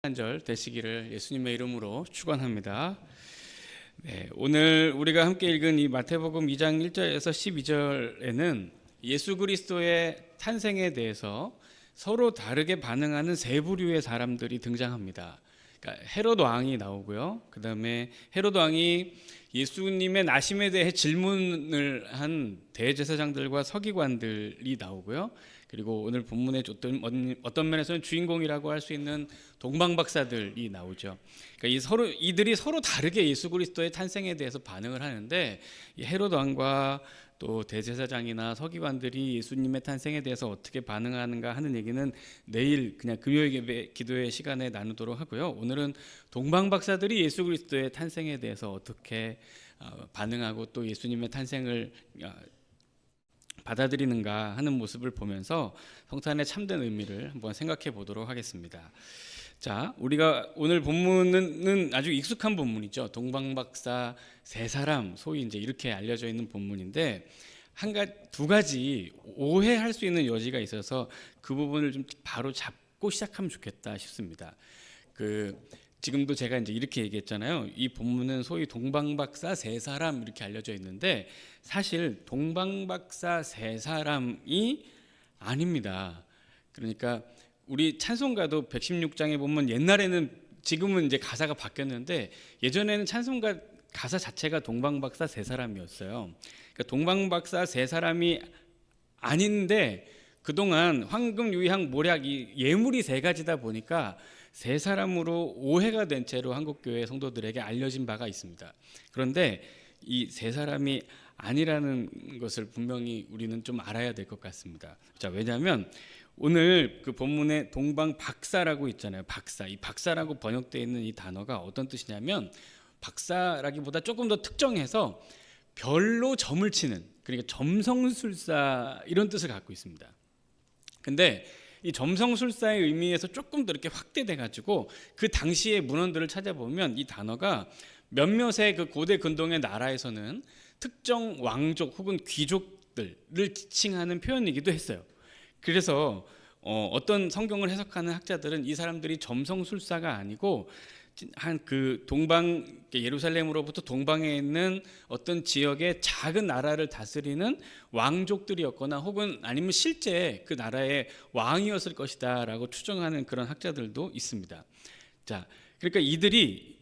한절 되시기를 예수님의 이름으로 축원합니다. 네, 오늘 우리가 함께 읽은 이 마태복음 2장 1절에서 12절에는 예수 그리스도의 탄생에 대해서 서로 다르게 반응하는 세 부류의 사람들이 등장합니다. 그러니까 헤롯 왕이 나오고요. 그다음에 헤롯 왕이 예수님의 나심에 대해 질문을 한 대제사장들과 서기관들이 나오고요. 그리고 오늘 본문에 어떤 면에서는 주인공이라고 할 수 있는 동방박사들이 나오죠. 그러니까 이들이 서로 다르게 예수 그리스도의 탄생에 대해서 반응을 하는데, 이 헤롯 왕과 또 대제사장이나 서기관들이 예수님의 탄생에 대해서 어떻게 반응하는가 하는 얘기는 내일 그냥 금요일 기도의 시간에 나누도록 하고요. 오늘은 동방박사들이 예수 그리스도의 탄생에 대해서 어떻게 반응하고 또 예수님의 탄생을 받아들이는가 하는 모습을 보면서 성탄의 참된 의미를 한번 생각해 보도록 하겠습니다. 자, 우리가 오늘 본문은 아주 익숙한 본문이죠. 동방박사 세 사람, 소위 이제 이렇게 알려져 있는 본문인데 두 가지 오해할 수 있는 여지가 있어서 그 부분을 좀 바로 잡고 시작하면 좋겠다 싶습니다. 지금도 제가 이제 이렇게 얘기했잖아요. 이 본문은 소위 동방박사 세 사람 이렇게 알려져 있는데 사실 동방박사 세 사람이 아닙니다. 그러니까 우리 찬송가도 116장에 보면 옛날에는, 지금은 이제 가사가 바뀌었는데 예전에는 찬송가 가사 자체가 동방박사 세 사람이었어요. 그러니까 동방박사 세 사람이 아닌데 그동안 황금, 유향, 모략 이 예물이 세 가지다 보니까 세 사람으로 오해가 된 채로 한국교회 성도들에게 알려진 바가 있습니다. 그런데 이 세 사람이 아니라는 것을 분명히 우리는 좀 알아야 될 것 같습니다. 자, 왜냐하면 오늘 그 본문에 동방박사라고 있잖아요. 박사. 이 박사라고 번역되어 있는 이 단어가 어떤 뜻이냐면 박사라기보다 조금 더 특정해서 별로 점을 치는, 그러니까 점성술사 이런 뜻을 갖고 있습니다. 근데 이 점성술사의 의미에서 조금 더 이렇게 확대돼 가지고 그 당시의 문헌들을 찾아보면 이 단어가 몇몇의 그 고대 근동의 나라에서는 특정 왕족 혹은 귀족들을 지칭하는 표현이기도 했어요. 그래서 어떤 성경을 해석하는 학자들은 이 사람들이 점성술사가 아니고 한 그 동방, 예루살렘으로부터 동방에 있는 어떤 지역의 작은 나라를 다스리는 왕족들이었거나 혹은 아니면 실제 그 나라의 왕이었을 것이다라고 추정하는 그런 학자들도 있습니다. 자, 그러니까 이들이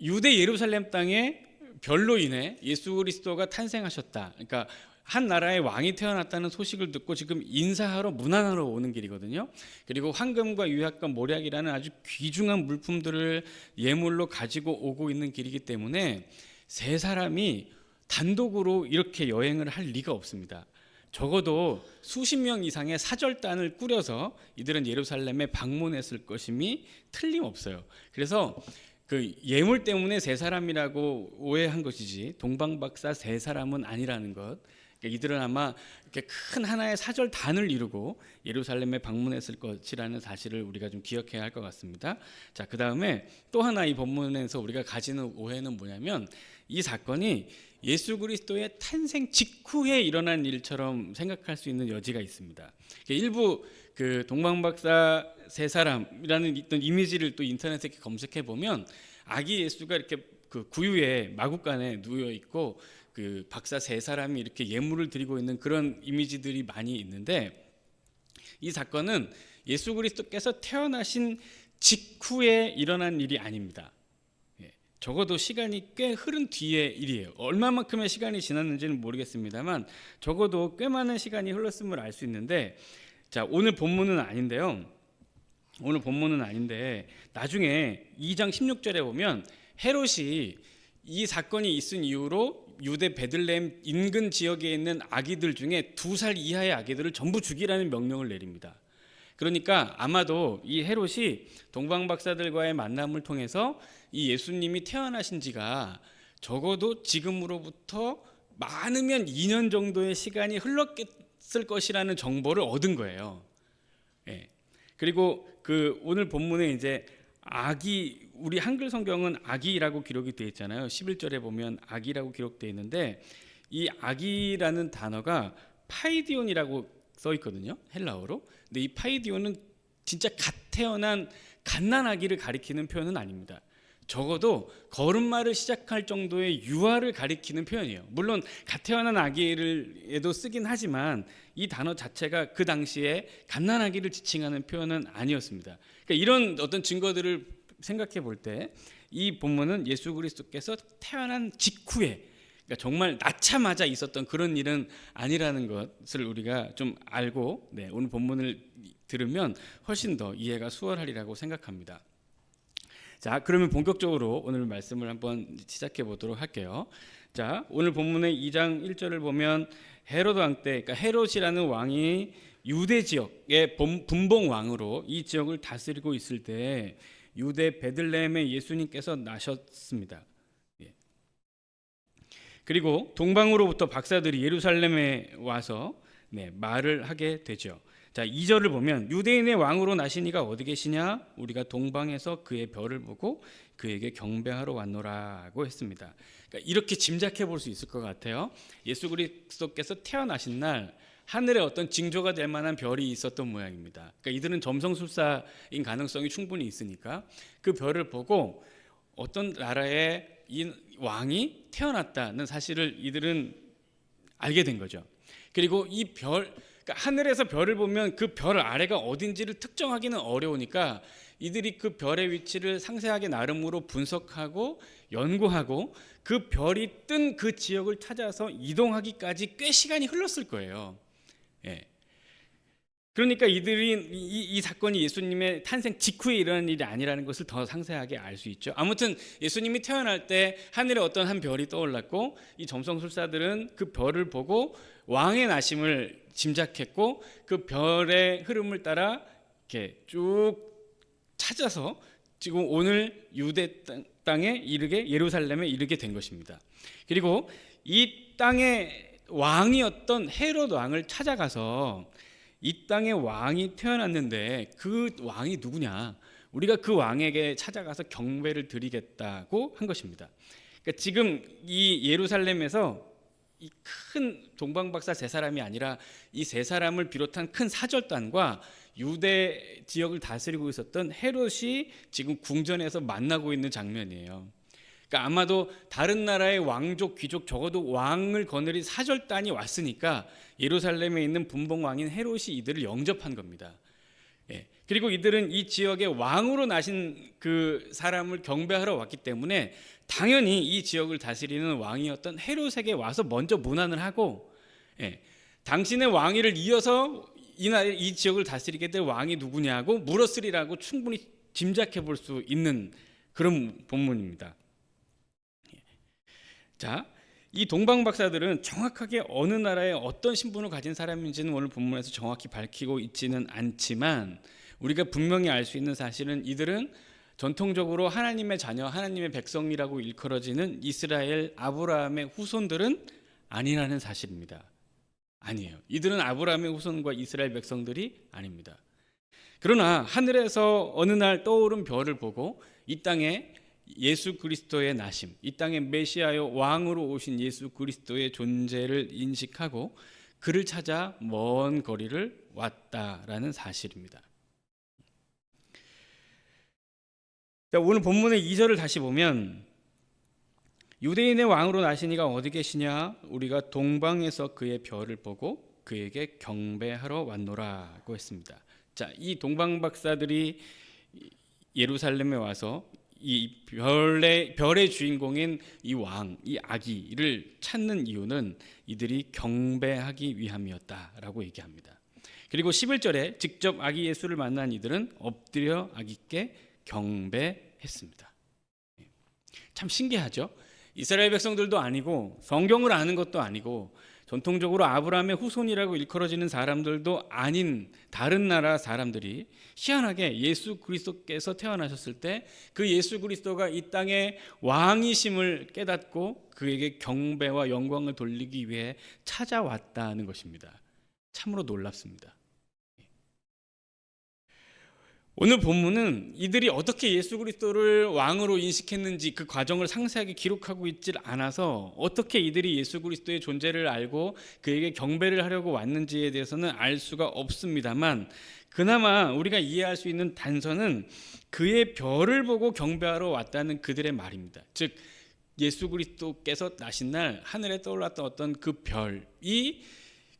유대 예루살렘 땅에 별로 인해 예수 그리스도가 탄생하셨다, 그러니까 한 나라의 왕이 태어났다는 소식을 듣고 지금 인사하러 문안하러 오는 길이거든요. 그리고 황금과 유약과 모략이라는 아주 귀중한 물품들을 예물로 가지고 오고 있는 길이기 때문에 세 사람이 단독으로 이렇게 여행을 할 리가 없습니다. 적어도 수십 명 이상의 사절단을 꾸려서 이들은 예루살렘에 방문했을 것임이 틀림없어요. 그래서 그 예물 때문에 세 사람이라고 오해한 것이지 동방박사 세 사람은 아니라는 것, 이들은 아마 이렇게 큰 하나의 사절단을 이루고 예루살렘에 방문했을 것이라는 사실을 우리가 좀 기억해야 할 것 같습니다. 자, 그 다음에 또 하나 이 본문에서 우리가 가지는 오해는 뭐냐면 이 사건이 예수 그리스도의 탄생 직후에 일어난 일처럼 생각할 수 있는 여지가 있습니다. 일부 그 동방박사 세 사람이라는 어떤 이미지를 또 인터넷에 검색해 보면 아기 예수가 이렇게 그 구유에 마구간에 누워 있고 그 박사 세 사람이 이렇게 예물을 드리고 있는 그런 이미지들이 많이 있는데 이 사건은 예수 그리스도께서 태어나신 직후에 일어난 일이 아닙니다. 적어도 시간이 꽤 흐른 뒤의 일이에요. 얼마만큼의 시간이 지났는지는 모르겠습니다만 적어도 꽤 많은 시간이 흘렀음을 알 수 있는데, 자, 오늘 본문은 아닌데 나중에 2장 16절에 보면 헤롯이 이 사건이 있은 이후로 유대 베들레헴 인근 지역에 있는 아기들 중에 2살 이하의 아기들을 전부 죽이라는 명령을 내립니다. 그러니까 아마도 이 헤롯이 동방박사들과의 만남을 통해서 이 예수님이 태어나신 지가 적어도 지금으로부터 많으면 2년 정도의 시간이 흘렀을 것이라는 정보를 얻은 거예요. 그리고 그 오늘 본문에 이제 아기, 우리 한글 성경은 아기라고 기록이 되어 있잖아요. 11절에 보면 아기라고 기록되어 있는데 이 아기라는 단어가 파이디온이라고 써 있거든요. 헬라어로. 근데 이 파이디온은 진짜 갓 태어난 갓난아기를 가리키는 표현은 아닙니다. 적어도 걸음마를 시작할 정도의 유아를 가리키는 표현이에요. 물론 갓 태어난 아기를에도 쓰긴 하지만 이 단어 자체가 그 당시에 갓난아기를 지칭하는 표현은 아니었습니다. 그러니까 이런 어떤 증거들을 생각해 볼 때 이 본문은 예수 그리스도께서 태어난 직후에, 그러니까 정말 낳자마자 있었던 그런 일은 아니라는 것을 우리가 좀 알고 오늘 본문을 들으면 훨씬 더 이해가 수월하리라고 생각합니다. 자, 그러면 본격적으로 오늘 말씀을 한번 시작해 보도록 할게요. 자, 오늘 본문의 2장 1절을 보면 헤롯 왕 때, 그러니까 헤롯이라는 왕이 유대 지역의 분봉 왕으로 이 지역을 다스리고 있을 때 유대 베들레헴에 예수님께서 나셨습니다. 그리고 동방으로부터 박사들이 예루살렘에 와서 말을 하게 되죠. 자, 2절을 보면 유대인의 왕으로 나시니가 어디 계시냐? 우리가 동방에서 그의 별을 보고 그에게 경배하러 왔노라고 했습니다. 그러니까 이렇게 짐작해 볼 수 있을 것 같아요. 예수 그리스도께서 태어나신 날 하늘에 어떤 징조가 될 만한 별이 있었던 모양입니다. 그러니까 이들은 점성술사인 가능성이 충분히 있으니까 그 별을 보고 어떤 나라에 이 왕이 태어났다는 사실을 이들은 알게 된 거죠. 그리고 이 별, 그러니까 하늘에서 별을 보면 그 별 아래가 어딘지를 특정하기는 어려우니까 이들이 그 별의 위치를 상세하게 나름으로 분석하고 연구하고 그 별이 뜬 그 지역을 찾아서 이동하기까지 꽤 시간이 흘렀을 거예요. 그러니까 이들이 이 사건이 예수님의 탄생 직후에 일어난 일이 아니라는 것을 더 상세하게 알 수 있죠. 아무튼 예수님이 태어날 때 하늘에 어떤 한 별이 떠올랐고 이 점성술사들은 그 별을 보고 왕의 나심을 짐작했고 그 별의 흐름을 따라 이렇게 쭉 찾아서 지금 오늘 유대 땅에 이르게 예루살렘에 이르게 된 것입니다. 그리고 이 땅의 왕이었던 헤롯 왕을 찾아가서 이 땅에 왕이 태어났는데 그 왕이 누구냐? 우리가 그 왕에게 찾아가서 경배를 드리겠다고 한 것입니다. 그러니까 지금 이 예루살렘에서 이 큰 동방박사 세 사람이 아니라 이 세 사람을 비롯한 큰 사절단과 유대 지역을 다스리고 있었던 헤롯이 지금 궁전에서 만나고 있는 장면이에요. 그러니까 아마도 다른 나라의 왕족, 귀족, 적어도 왕을 거느린 사절단이 왔으니까 예루살렘에 있는 분봉 왕인 헤롯이 이들을 영접한 겁니다. 그리고 이들은 이 지역의 왕으로 나신 그 사람을 경배하러 왔기 때문에 당연히 이 지역을 다스리는 왕이었던 헤롯에게 와서 먼저 문안을 하고, 당신의 왕위를 이어서 이 지역을 다스리게 될 왕이 누구냐고 물었으리라고 충분히 짐작해 볼 수 있는 그런 본문입니다. 자, 이 동방 박사들은 정확하게 어느 나라의 어떤 신분을 가진 사람인지는 오늘 본문에서 정확히 밝히고 있지는 않지만 우리가 분명히 알 수 있는 사실은 이들은 전통적으로 하나님의 자녀, 하나님의 백성이라고 일컬어지는 이스라엘 아브라함의 후손들은 아니라는 사실입니다. 아니에요. 이들은 아브라함의 후손과 이스라엘 백성들이 아닙니다. 그러나 하늘에서 어느 날 떠오른 별을 보고 이 땅에 예수 그리스도의 나심, 이 땅의 메시아여 왕으로 오신 예수 그리스도의 존재를 인식하고 그를 찾아 먼 거리를 왔다라는 사실입니다. 자, 오늘 본문의 2절을 다시 보면 유대인의 왕으로 나시니가 어디 계시냐? 우리가 동방에서 그의 별을 보고 그에게 경배하러 왔노라고 했습니다. 자, 이 동방 박사들이 예루살렘에 와서 이 별의 주인공인 이 왕, 이 아기를 찾는 이유는 이들이 경배하기 위함이었다라고 얘기합니다. 그리고 11절에 직접 아기 예수를 만난 이들은 엎드려 아기께 경배했습니다. 참 신기하죠? 이스라엘 백성들도 아니고 성경을 아는 것도 아니고 전통적으로 아브라함의 후손이라고 일컬어지는 사람들도 아닌 다른 나라 사람들이 희한하게 예수 그리스도께서 태어나셨을 때 그 예수 그리스도가 이 땅의 왕이심을 깨닫고 그에게 경배와 영광을 돌리기 위해 찾아왔다는 것입니다. 참으로 놀랍습니다. 오늘 본문은 이들이 어떻게 예수 그리스도를 왕으로 인식했는지 그 과정을 상세하게 기록하고 있질 않아서 어떻게 이들이 예수 그리스도의 존재를 알고 그에게 경배를 하려고 왔는지에 대해서는 알 수가 없습니다만, 그나마 우리가 이해할 수 있는 단서는 그의 별을 보고 경배하러 왔다는 그들의 말입니다. 즉 예수 그리스도께서 나신 날 하늘에 떠올랐던 어떤 그 별이,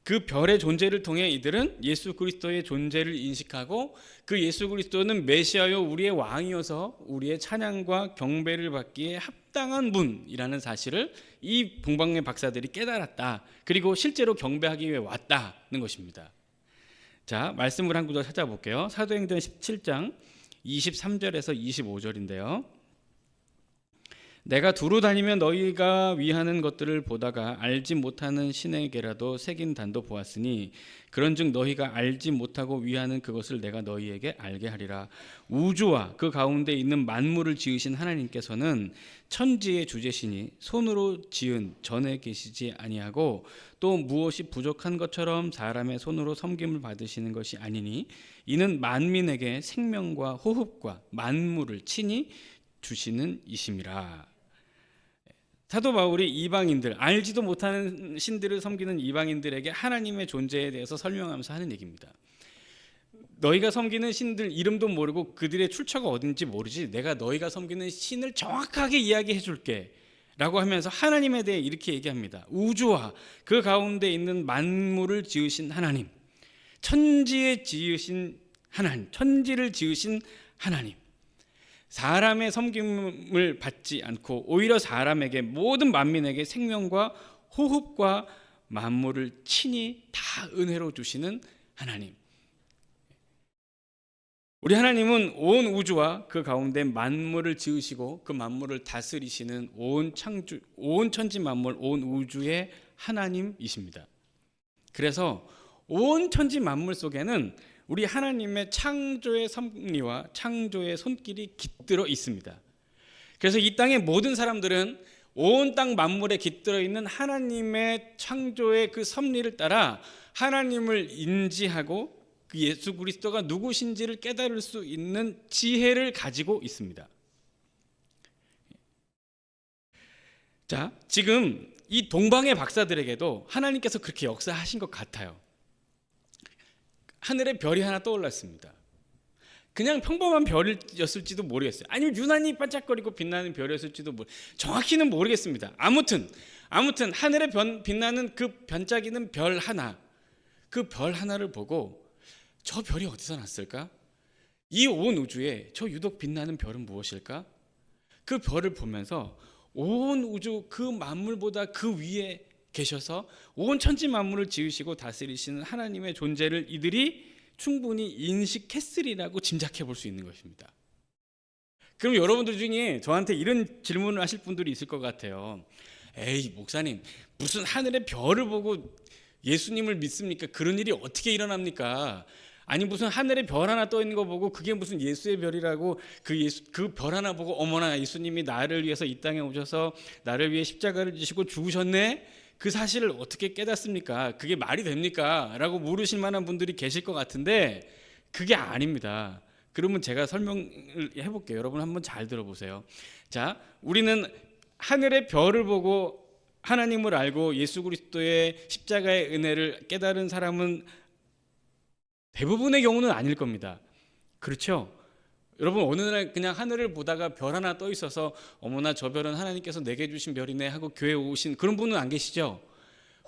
그 별의 존재를 통해 이들은 예수 그리스도의 존재를 인식하고, 그 예수 그리스도는 메시아요 우리의 왕이어서 우리의 찬양과 경배를 받기에 합당한 분이라는 사실을 이 동방의 박사들이 깨달았다. 그리고 실제로 경배하기 위해 왔다는 것입니다. 자, 말씀을 한 구절 찾아볼게요. 사도행전 17장 23절에서 25절인데요. 내가 두루 다니며 너희가 위하는 것들을 보다가 알지 못하는 신에게라도 새긴 단도 보았으니 그런즉 너희가 알지 못하고 위하는 그것을 내가 너희에게 알게 하리라. 우주와 그 가운데 있는 만물을 지으신 하나님께서는 천지의 주제시니 손으로 지은 전에 계시지 아니하고 또 무엇이 부족한 것처럼 사람의 손으로 섬김을 받으시는 것이 아니니 이는 만민에게 생명과 호흡과 만물을 친히 주시는 이심이라. 사도 바울이 이방인들, 알지도 못하는 신들을 섬기는 이방인들에게 하나님의 존재에 대해서 설명하면서 하는 얘기입니다. 너희가 섬기는 신들 이름도 모르고 그들의 출처가 어딘지 모르지 내가 너희가 섬기는 신을 정확하게 이야기해 줄게 라고 하면서 하나님에 대해 이렇게 얘기합니다. 우주와 그 가운데 있는 만물을 지으신 하나님, 천지에 지으신 하나님, 천지를 지으신 하나님, 사람의 섬김을 받지 않고 오히려 사람에게, 모든 만민에게 생명과 호흡과 만물을 친히 다 은혜로 주시는 하나님. 우리 하나님은 온 우주와 그 가운데 만물을 지으시고 그 만물을 다스리시는 온 창조, 온 천지 만물, 온 우주의 하나님이십니다. 그래서 온 천지 만물 속에는 우리 하나님의 창조의 섭리와 창조의 손길이 깃들어 있습니다. 그래서 이 땅의 모든 사람들은 온 땅 만물에 깃들어 있는 하나님의 창조의 그 섭리를 따라 하나님을 인지하고 그 예수 그리스도가 누구신지를 깨달을 수 있는 지혜를 가지고 있습니다. 자, 지금 이 동방의 박사들에게도 하나님께서 그렇게 역사하신 것 같아요. 하늘에 별이 하나 떠올랐습니다. 그냥 평범한 별이었을지도 모르겠어요. 아니면 유난히 반짝거리고 빛나는 별이었을지도 정확히는 모르겠습니다. 아무튼 하늘에 빛나는 그 반짝이는 별 하나, 그 별 하나를 보고 저 별이 어디서 났을까? 이 온 우주에 저 유독 빛나는 별은 무엇일까? 그 별을 보면서 온 우주 그 만물보다 그 위에 계셔서 온 천지 만물을 지으시고 다스리시는 하나님의 존재를 이들이 충분히 인식했으리라고 짐작해 볼 수 있는 것입니다. 그럼 여러분들 중에 저한테 이런 질문을 하실 분들이 있을 것 같아요. 에이 목사님, 무슨 하늘의 별을 보고 예수님을 믿습니까? 그런 일이 어떻게 일어납니까? 아니 무슨 하늘에 별 하나 떠 있는 거 보고 그게 무슨 예수의 별이라고 그 별 하나 보고 어머나 예수님이 나를 위해서 이 땅에 오셔서 나를 위해 십자가를 지시고 죽으셨네? 그 사실을 어떻게 깨닫습니까? 그게 말이 됩니까? 라고 물으실 만한 분들이 계실 것 같은데 그게 아닙니다. 그러면 제가 설명을 해볼게요. 여러분 한번 잘 들어보세요. 자, 우리는 하늘의 별을 보고 하나님을 알고 예수 그리스도의 십자가의 은혜를 깨달은 사람은 대부분의 경우는 아닐 겁니다. 그렇죠? 여러분 어느 날 그냥 하늘을 보다가 별 하나 떠 있어서 어머나 저 별은 하나님께서 내게 주신 별이네 하고 교회에 오신 그런 분은 안 계시죠?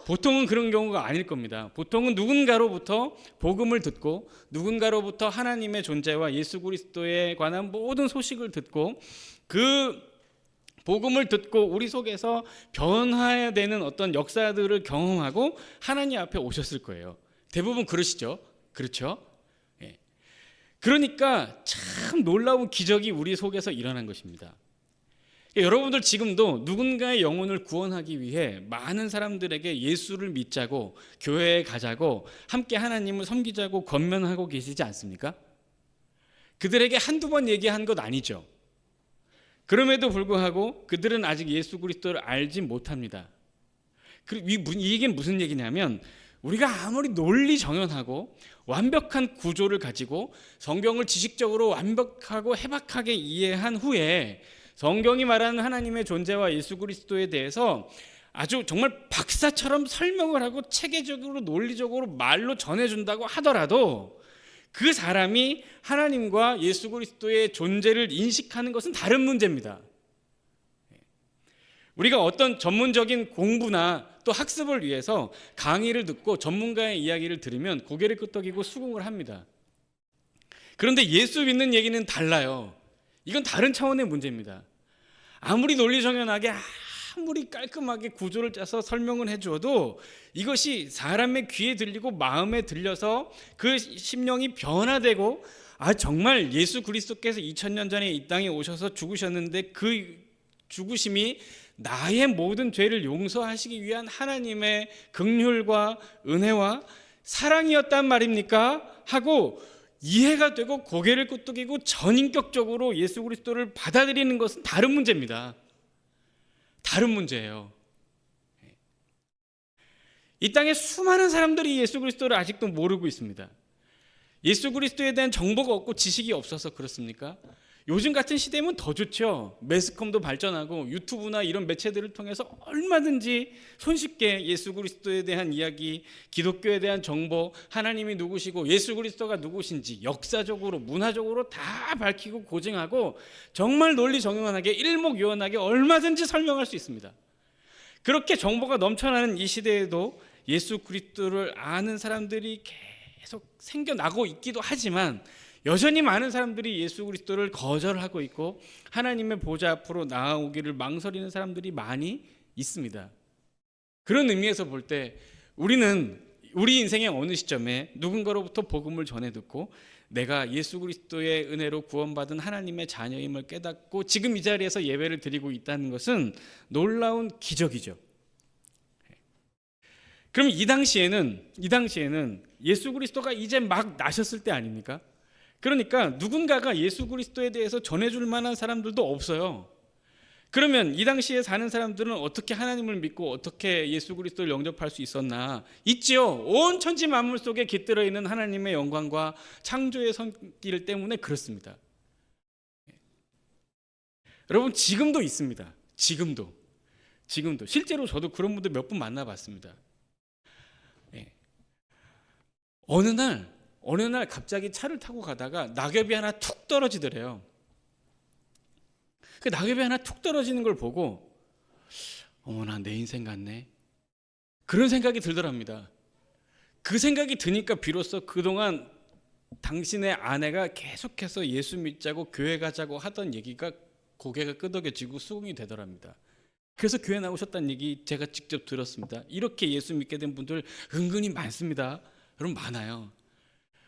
보통은 그런 경우가 아닐 겁니다. 보통은 누군가로부터 복음을 듣고 누군가로부터 하나님의 존재와 예수 그리스도에 관한 모든 소식을 듣고 그 복음을 듣고 우리 속에서 변화해야 되는 어떤 역사들을 경험하고 하나님 앞에 오셨을 거예요. 대부분 그러시죠? 그렇죠? 예. 그러니까 참 놀라운 기적이 우리 속에서 일어난 것입니다. 여러분들 지금도 누군가의 영혼을 구원하기 위해 많은 사람들에게 예수를 믿자고 교회에 가자고 함께 하나님을 섬기자고 권면하고 계시지 않습니까? 그들에게 한두 번 얘기한 것 아니죠. 그럼에도 불구하고 그들은 아직 예수 그리스도를 알지 못합니다. 이게 무슨 얘기냐면 우리가 아무리 논리 정연하고 완벽한 구조를 가지고 성경을 지식적으로 완벽하고 해박하게 이해한 후에 성경이 말하는 하나님의 존재와 예수 그리스도에 대해서 아주 정말 박사처럼 설명을 하고 체계적으로 논리적으로 말로 전해준다고 하더라도 그 사람이 하나님과 예수 그리스도의 존재를 인식하는 것은 다른 문제입니다. 우리가 어떤 전문적인 공부나 또 학습을 위해서 강의를 듣고 전문가의 이야기를 들으면 고개를 끄덕이고 수긍을 합니다. 그런데 예수 믿는 얘기는 달라요. 이건 다른 차원의 문제입니다. 아무리 논리정연하게 아무리 깔끔하게 구조를 짜서 설명을 해줘도 이것이 사람의 귀에 들리고 마음에 들려서 그 심령이 변화되고 정말 예수 그리스도께서 2000년 전에 이 땅에 오셔서 죽으셨는데 그 죽으심이 나의 모든 죄를 용서하시기 위한 하나님의 긍휼과 은혜와 사랑이었단 말입니까? 하고 이해가 되고 고개를 끄덕이고 전인격적으로 예수 그리스도를 받아들이는 것은 다른 문제입니다. 다른 문제예요. 이 땅에 수많은 사람들이 예수 그리스도를 아직도 모르고 있습니다. 예수 그리스도에 대한 정보가 없고 지식이 없어서 그렇습니까? 요즘 같은 시대면 더 좋죠. 매스컴도 발전하고 유튜브나 이런 매체들을 통해서 얼마든지 손쉽게 예수 그리스도에 대한 이야기, 기독교에 대한 정보, 하나님이 누구시고 예수 그리스도가 누구신지 역사적으로 문화적으로 다 밝히고 고증하고 정말 논리정연하게 일목요연하게 얼마든지 설명할 수 있습니다. 그렇게 정보가 넘쳐나는 이 시대에도 예수 그리스도를 아는 사람들이 계속 생겨나고 있기도 하지만 여전히 많은 사람들이 예수 그리스도를 거절하고 있고 하나님의 보좌 앞으로 나아오기를 망설이는 사람들이 많이 있습니다. 그런 의미에서 볼 때 우리는 우리 인생의 어느 시점에 누군가로부터 복음을 전해 듣고 내가 예수 그리스도의 은혜로 구원받은 하나님의 자녀임을 깨닫고 지금 이 자리에서 예배를 드리고 있다는 것은 놀라운 기적이죠. 그럼 이 당시에는 예수 그리스도가 이제 막 나셨을 때 아닙니까? 그러니까 누군가가 예수 그리스도에 대해서 전해줄 만한 사람들도 없어요. 그러면 이 당시에 사는 사람들은 어떻게 하나님을 믿고 어떻게 예수 그리스도를 영접할 수 있었나? 있지요. 온 천지 만물 속에 깃들어 있는 하나님의 영광과 창조의 손길 때문에 그렇습니다. 여러분 지금도 있습니다. 지금도 실제로 저도 그런 분들 몇 분 만나봤습니다. 어느 날 갑자기 차를 타고 가다가 낙엽이 하나 툭 떨어지더래요. 그 낙엽이 하나 툭 떨어지는 걸 보고 어머나 내 인생 같네. 그런 생각이 들더랍니다. 그 생각이 드니까 비로소 그동안 당신의 아내가 계속해서 예수 믿자고 교회 가자고 하던 얘기가 고개가 끄덕여지고 수긍이 되더랍니다. 그래서 교회 나오셨다는 얘기 제가 직접 들었습니다. 이렇게 예수 믿게 된 분들 은근히 많습니다. 여러분 많아요.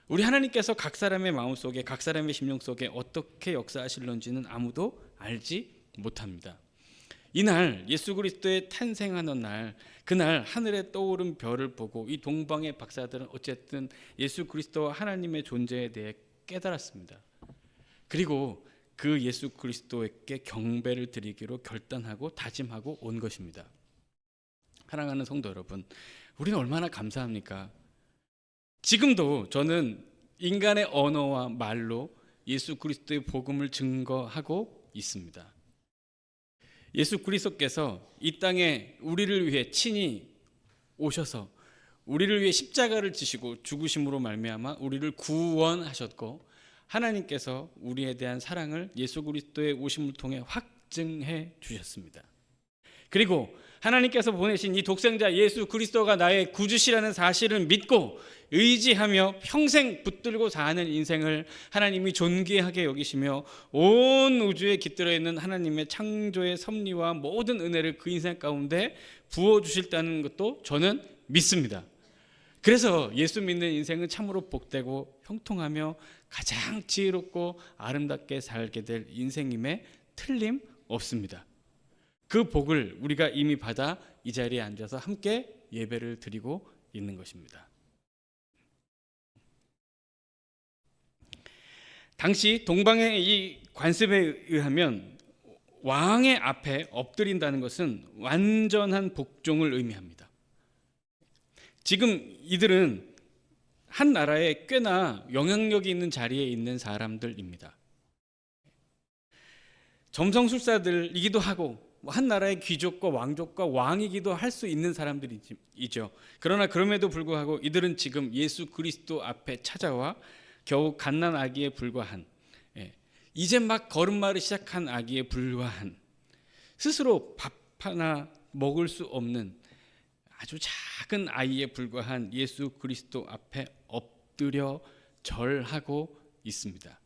우리 하나님께서 각 사람의 마음속에 각 사람의 심령 속에 어떻게 역사하실런지는 아무도 알지 못합니다. 이날 예수 그리스도의 탄생하는 날, 그날 하늘에 떠오른 별을 보고 이 동방의 박사들은 어쨌든 예수 그리스도와 하나님의 존재에 대해 깨달았습니다. 그리고 그 예수 그리스도에게 경배를 드리기로 결단하고 다짐하고 온 것입니다. 사랑하는 성도 여러분, 우리는 얼마나 감사합니까? 지금도 저는 인간의 언어와 말로 예수 그리스도의 복음을 증거하고 있습니다. 예수 그리스도께서 이 땅에 우리를 위해 친히 오셔서 우리를 위해 십자가를 지시고 죽으심으로 말미암아 우리를 구원하셨고 하나님께서 우리에 대한 사랑을 예수 그리스도의 오심을 통해 확증해 주셨습니다. 그리고 하나님께서 보내신 이 독생자 예수 그리스도가 나의 구주시라는 사실을 믿고 의지하며 평생 붙들고 사는 인생을 하나님이 존귀하게 여기시며 온 우주에 깃들어 있는 하나님의 창조의 섭리와 모든 은혜를 그 인생 가운데 부어주실다는 것도 저는 믿습니다. 그래서 예수 믿는 인생은 참으로 복되고 형통하며 가장 지혜롭고 아름답게 살게 될 인생임에 틀림없습니다. 그 복을 우리가 이미 받아 이 자리에 앉아서 함께 예배를 드리고 있는 것입니다. 당시 동방의 이 관습에 의하면 왕의 앞에 엎드린다는 것은 완전한 복종을 의미합니다. 지금 이들은 한 나라에 꽤나 영향력이 있는 자리에 있는 사람들입니다. 점성술사들이기도 하고 한 나라의 귀족과 왕족과 왕이기도 할 수 있는 사람들이죠. 그러나 그럼에도 불구하고 이들은 지금 예수 그리스도 앞에 찾아와 겨우 갓난 아기에 불과한, 이제 막 걸음마를 시작한 아기에 불과한, 스스로 밥 하나 먹을 수 없는 아주 작은 아이에 불과한 예수 그리스도 앞에 엎드려 절하고 있습니다.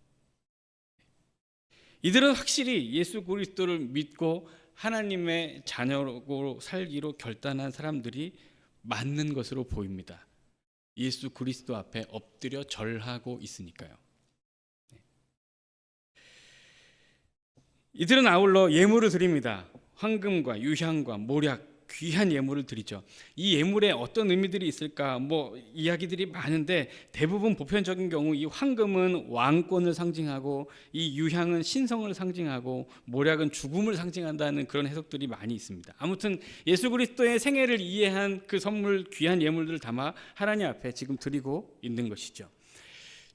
이들은 확실히 예수 그리스도를 믿고 하나님의 자녀로 살기로 결단한 사람들이 맞는 것으로 보입니다. 예수 그리스도 앞에 엎드려 절하고 있으니까요. 이들은 아울러 예물을 드립니다. 황금과 유향과 모략, 귀한 예물을 드리죠. 이 예물에 어떤 의미들이 있을까? 이야기들이 많은데 대부분 보편적인 경우 이 황금은 왕권을 상징하고 이 유향은 신성을 상징하고 모략은 죽음을 상징한다는 그런 해석들이 많이 있습니다. 아무튼 예수 그리스도의 생애를 이해한 그 선물, 귀한 예물들을 담아 하나님 앞에 지금 드리고 있는 것이죠.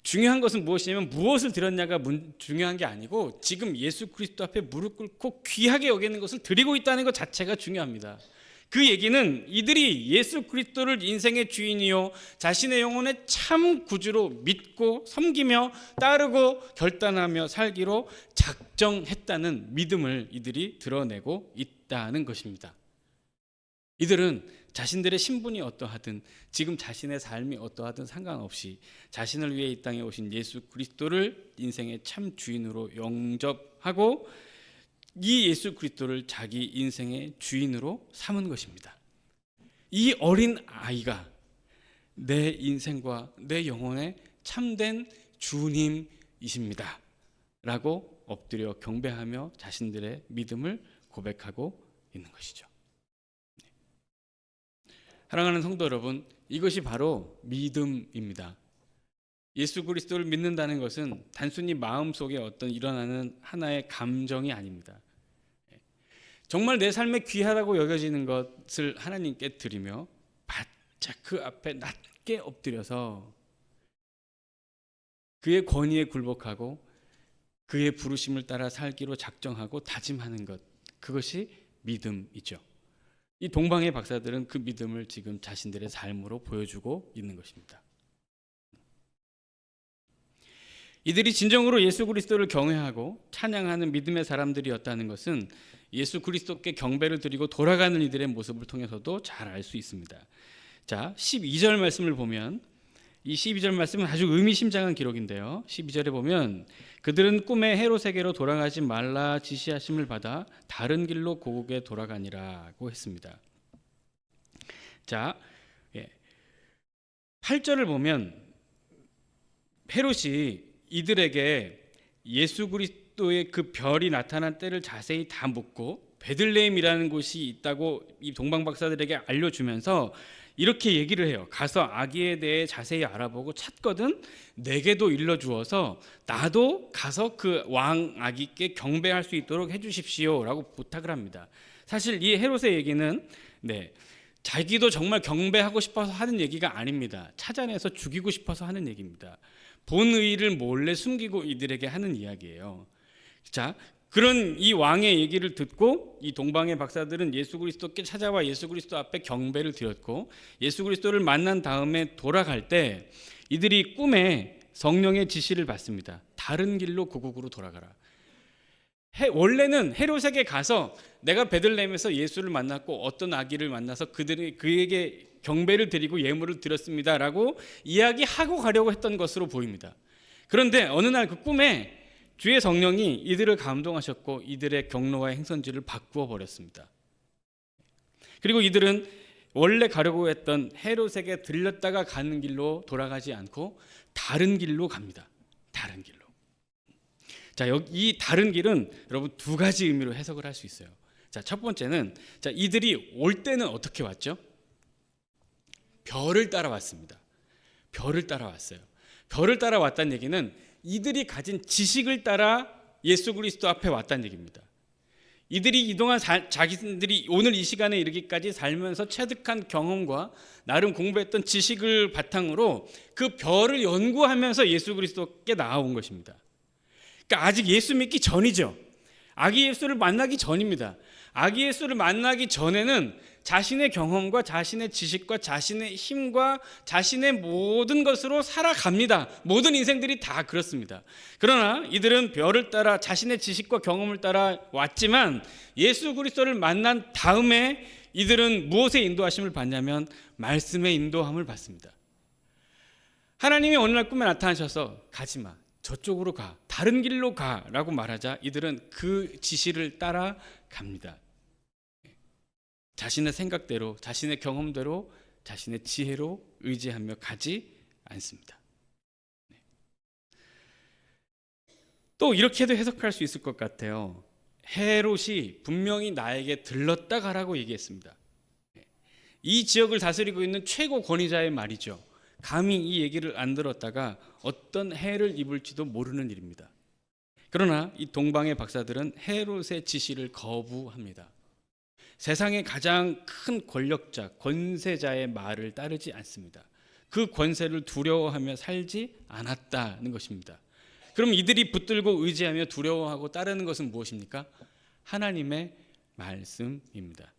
중요한 것은 무엇이냐면 무엇을 드렸냐가 중요한 게 아니고 지금 예수 그리스도 앞에 무릎 꿇고 귀하게 여기는 것을 드리고 있다는 것 자체가 중요합니다. 그 얘기는 이들이 예수 그리스도를 인생의 주인이요 자신의 영혼의 참 구주로 믿고 섬기며 따르고 결단하며 살기로 작정했다는 믿음을 이들이 드러내고 있다는 것입니다. 이들은 자신들의 신분이 어떠하든 지금 자신의 삶이 어떠하든 상관없이 자신을 위해 이 땅에 오신 예수 그리스도를 인생의 참 주인으로 영접하고 이 예수 그리스도를 자기 인생의 주인으로 삼은 것입니다. 이 어린 아이가 내 인생과 내 영혼의 참된 주님이십니다 라고 엎드려 경배하며 자신들의 믿음을 고백하고 있는 것이죠. 사랑하는 성도 여러분, 이것이 바로 믿음입니다. 예수 그리스도를 믿는다는 것은 단순히 마음속에 어떤 일어나는 하나의 감정이 아닙니다. 정말 내 삶에 귀하다고 여겨지는 것을 하나님께 드리며 바짝 그 앞에 낮게 엎드려서 그의 권위에 굴복하고 그의 부르심을 따라 살기로 작정하고 다짐하는 것, 그것이 믿음이죠. 이 동방의 박사들은 그 믿음을 지금 자신들의 삶으로 보여주고 있는 것입니다. 이들이 진정으로 예수 그리스도를 경외하고 찬양하는 믿음의 사람들이었다는 것은 예수 그리스도께 경배를 드리고 돌아가는 이들의 모습을 통해서도 잘 알 수 있습니다. 자, 12절 말씀을 보면 이 12절 말씀은 아주 의미심장한 기록인데요. 12절에 보면 그들은 꿈에 헤롯에게로 돌아가지 말라 지시하심을 받아 다른 길로 고국에 돌아가니라고 했습니다. 자, 8절을 보면 헤롯이 이들에게 예수 그리스도의 그 별이 나타난 때를 자세히 다 묻고 베들레헴이라는 곳이 있다고 이 동방 박사들에게 알려주면서 이렇게 얘기를 해요. 가서 아기에 대해 자세히 알아보고 찾거든 내게도 일러주어서 나도 가서 그 왕 아기께 경배할 수 있도록 해주십시오라고 부탁을 합니다. 사실 이 헤롯의 얘기는 자기도 정말 경배하고 싶어서 하는 얘기가 아닙니다. 찾아내서 죽이고 싶어서 하는 얘기입니다. 본의를 몰래 숨기고 이들에게 하는 이야기예요. 자, 그런 이 왕의 얘기를 듣고 이 동방의 박사들은 예수 그리스도께 찾아와 예수 그리스도 앞에 경배를 드렸고 예수 그리스도를 만난 다음에 돌아갈 때 이들이 꿈에 성령의 지시를 받습니다. 다른 길로 고국으로 돌아가라. 원래는 헤롯에게 가서 내가 베들레헴에서 예수를 만났고 어떤 아기를 만나서 그에게 경배를 드리고 예물을 드렸습니다라고 이야기하고 가려고 했던 것으로 보입니다. 그런데 어느 날 그 꿈에 주의 성령이 이들을 감동하셨고 이들의 경로와 행선지를 바꾸어 버렸습니다. 그리고 이들은 원래 가려고 했던 헤롯에게 들렸다가 가는 길로 돌아가지 않고 다른 길로 갑니다. 다른 길로. 자, 이 다른 길은 여러분 두 가지 의미로 해석을 할 수 있어요. 자, 첫 번째는 이들이 올 때는 어떻게 왔죠? 별을 따라왔습니다. 별을 따라왔어요. 별을 따라왔다는 얘기는 이들이 가진 지식을 따라 예수 그리스도 앞에 왔다는 얘기입니다. 이들이 이동안 자기들이 오늘 이 시간에 이르기까지 살면서 체득한 경험과 나름 공부했던 지식을 바탕으로 그 별을 연구하면서 예수 그리스도께 나아온 것입니다. 그러니까 아직 예수 믿기 전이죠. 아기 예수를 만나기 전입니다. 아기 예수를 만나기 전에는 자신의 경험과 자신의 지식과 자신의 힘과 자신의 모든 것으로 살아갑니다. 모든 인생들이 다 그렇습니다. 그러나 이들은 별을 따라 자신의 지식과 경험을 따라 왔지만 예수 그리스도를 만난 다음에 이들은 무엇의 인도하심을 받냐면 말씀의 인도함을 받습니다. 하나님이 어느 날 꿈에 나타나셔서 가지마, 저쪽으로 가, 다른 길로 가라고 말하자 이들은 그 지시를 따라 갑니다. 자신의 생각대로, 자신의 경험대로, 자신의 지혜로 의지하며 가지 않습니다. 또 이렇게도 해석할 수 있을 것 같아요. 헤롯이 분명히 나에게 들렀다 가라고 얘기했습니다. 이 지역을 다스리고 있는 최고 권위자의 말이죠. 감히 이 얘기를 안 들었다가 어떤 해를 입을지도 모르는 일입니다. 그러나 이 동방의 박사들은 헤롯의 지시를 거부합니다. 세상의 가장 큰 권력자, 권세자의 말을 따르지 않습니다. 그 권세를 두려워하며 살지 않았다는 것입니다. 그럼 이들이 붙들고 의지하며 두려워하고 따르는 것은 무엇입니까? 하나님의 말씀입니다.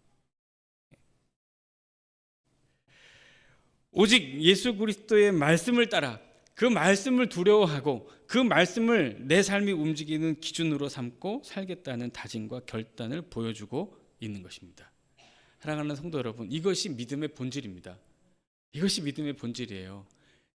오직 예수 그리스도의 말씀을 따라 그 말씀을 두려워하고 그 말씀을 내 삶이 움직이는 기준으로 삼고 살겠다는 다짐과 결단을 보여주고 있는 것입니다. 사랑하는 성도 여러분, 이것이 믿음의 본질입니다. 이것이 믿음의 본질이에요.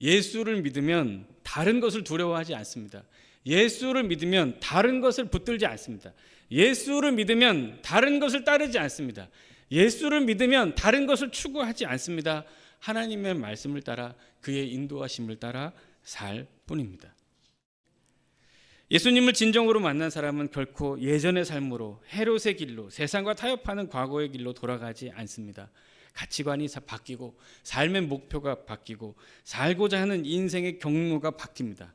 예수를 믿으면 다른 것을 두려워하지 않습니다. 예수를 믿으면 다른 것을 붙들지 않습니다. 예수를 믿으면 다른 것을 따르지 않습니다. 예수를 믿으면 다른 것을 추구하지 않습니다. 하나님의 말씀을 따라 그의 인도하심을 따라 살 뿐입니다. 예수님을 진정으로 만난 사람은 결코 예전의 삶으로 헤롯의 길로 세상과 타협하는 과거의 길로 돌아가지 않습니다. 가치관이 바뀌고 삶의 목표가 바뀌고 살고자 하는 인생의 경로가 바뀝니다.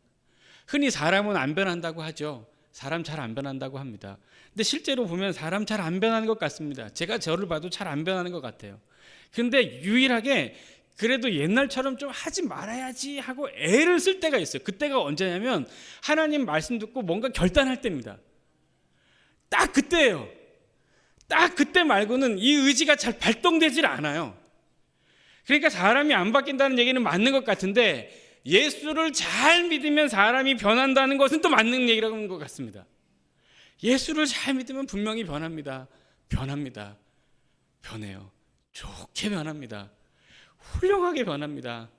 흔히 사람은 안 변한다고 하죠. 사람 잘 안 변한다고 합니다. 근데 실제로 보면 사람 잘 안 변하는 것 같습니다. 제가 저를 봐도 잘 안 변하는 것 같아요. 근데 유일하게 그래도 옛날처럼 좀 하지 말아야지 하고 애를 쓸 때가 있어요. 그때가 언제냐면 하나님 말씀 듣고 뭔가 결단할 때입니다. 딱 그때예요. 딱 그때 말고는 이 의지가 잘 발동되질 않아요. 그러니까 사람이 안 바뀐다는 얘기는 맞는 것 같은데 예수를 잘 믿으면 사람이 변한다는 것은 또 맞는 얘기라고 하는 것 같습니다. 예수를 잘 믿으면 분명히 변합니다. 변해요. 좋게 변합니다. 훌륭하게 변합니다.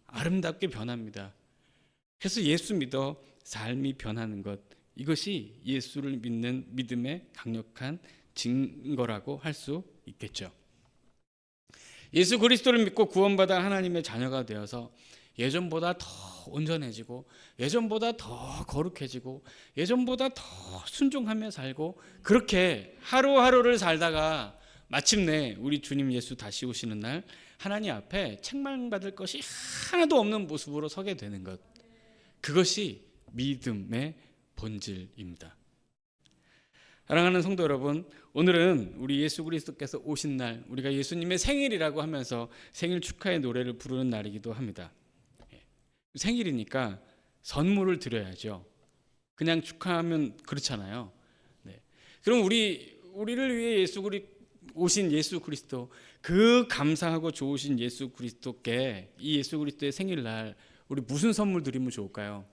아름답게 변합니다. 그래서 예수 믿어 삶이 변하는 것, 이것이 예수를 믿는 믿음의 강력한 증거라고 할 수 있겠죠. 예수 그리스도를 믿고 구원받아 하나님의 자녀가 되어서 예전보다 더 온전해지고 예전보다 더 거룩해지고 예전보다 더 순종하며 살고 그렇게 하루하루를 살다가 마침내 우리 주님 예수 다시 오시는 날 하나님 앞에 책망받을 것이 하나도 없는 모습으로 서게 되는 것, 그것이 믿음의 본질입니다. 사랑하는 성도 여러분, 오늘은 우리 예수 그리스도께서 오신 날, 우리가 예수님의 생일이라고 하면서 생일 축하의 노래를 부르는 날이기도 합니다. 생일이니까 선물을 드려야죠. 그냥 축하하면 그렇잖아요. 네. 그럼 우리를 위해 오신 예수 그리스도, 그 감사하고 좋으신 예수 그리스도께 이 예수 그리스도의 생일날 우리 무슨 선물 드리면 좋을까요?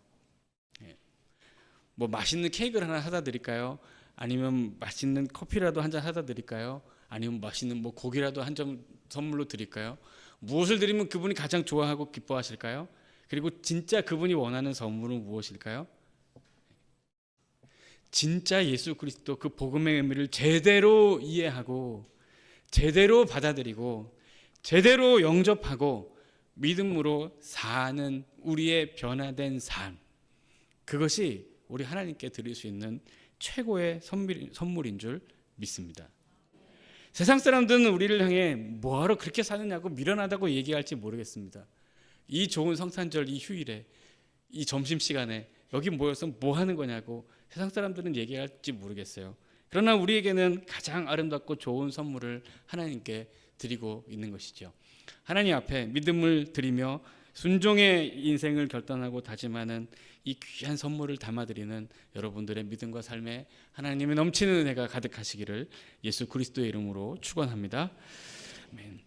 뭐 맛있는 케이크를 하나 사다 드릴까요? 아니면 맛있는 커피라도 한 잔 사다 드릴까요? 아니면 맛있는 뭐 고기라도 한 점 선물로 드릴까요? 무엇을 드리면 그분이 가장 좋아하고 기뻐하실까요? 그리고 진짜 그분이 원하는 선물은 무엇일까요? 진짜 예수 그리스도 그 복음의 의미를 제대로 이해하고 제대로 받아들이고 제대로 영접하고 믿음으로 사는 우리의 변화된 삶, 그것이 우리 하나님께 드릴 수 있는 최고의 선물인 줄 믿습니다. 세상 사람들은 우리를 향해 뭐하러 그렇게 사느냐고 미련하다고 얘기할지 모르겠습니다. 이 좋은 성탄절 이 휴일에 이 점심시간에 여기 모여서 뭐 하는 거냐고 세상 사람들은 얘기할지 모르겠어요. 그러나 우리에게는 가장 아름답고 좋은 선물을 하나님께 드리고 있는 것이죠. 하나님 앞에 믿음을 드리며 순종의 인생을 결단하고 다짐하는 이 귀한 선물을 담아드리는 여러분들의 믿음과 삶에 하나님의 넘치는 은혜가 가득하시기를 예수 그리스도의 이름으로 축원합니다. 아멘.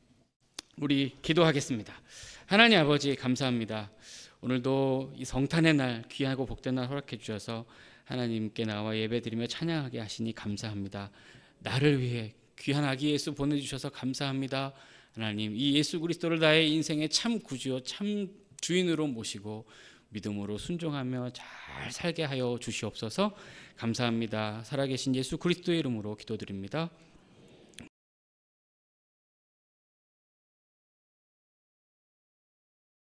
우리 기도하겠습니다. 하나님 아버지 감사합니다. 오늘도 이 성탄의 날 귀하고 복된 날 허락해 주셔서 하나님께 나와 예배드리며 찬양하게 하시니 감사합니다. 나를 위해 귀한 아기 예수 보내주셔서 감사합니다. 하나님, 이 예수 그리스도를 나의 인생의 참 구주요 참 주인으로 모시고 믿음으로 순종하며 잘 살게 하여 주시옵소서. 감사합니다. 살아계신 예수 그리스도의 이름으로 기도드립니다.